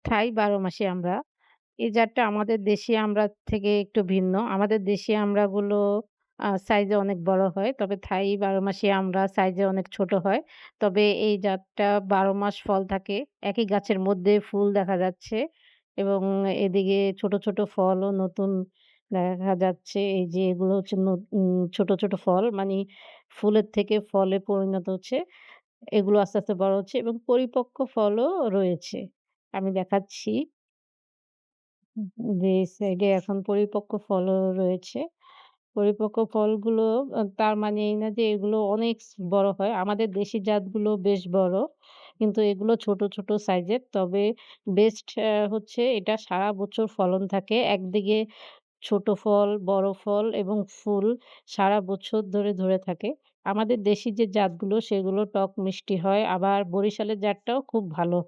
খাই ১২ মাসি আমরা। এই জাতটা আমাদের দেশি আমড়ার থেকে একটু ভিন্ন। আমাদের দেশি আমড়াগুলো সাইজে অনেক বড় হয়। তবে থাই ১২ মাসি আমড়া সাইজে অনেক ছোট হয়। তবে এই জাতটা ১২ মাস ফল থাকে। একই গাছের মধ্যে ফুল দেখা যাচ্ছে এবং এদিকে ছোট, ছোট ফলও নতুন দেখা যাচ্ছে। এই যে এগুলো হচ্ছে ছোট, ছোট ফল মানি ফুলের থেকে ফলে পরিণত হচ্ছে। এগুলো আস্তে, আস্তে বড় হচ্ছে এবং পরিপক্ক ফলও রয়েছে। আমি দেখাচ্ছি। যে সাইডে এখন পরিপক্ক ফলও রয়েছে। পরিপক্ক ফলগুলো তার মানে এই না যে এগুলো অনেক বড় হয়। আমাদের দেশি জাতগুলো বেশ বড়। কিন্তু এগুলো ছোট, ছোট সাইজের। তবে বেস্ট হচ্ছে এটা সারা বছর ফলন থাকে। একদিকে ছোট ফল, বড় ফল এবং ফুল সারা বছর ধরে ধরে থাকে। আমাদের দেশি যে জাতগুলো সেগুলো টক মিষ্টি হয়। আবার বরিশালের জাতটাও খুব ভালো।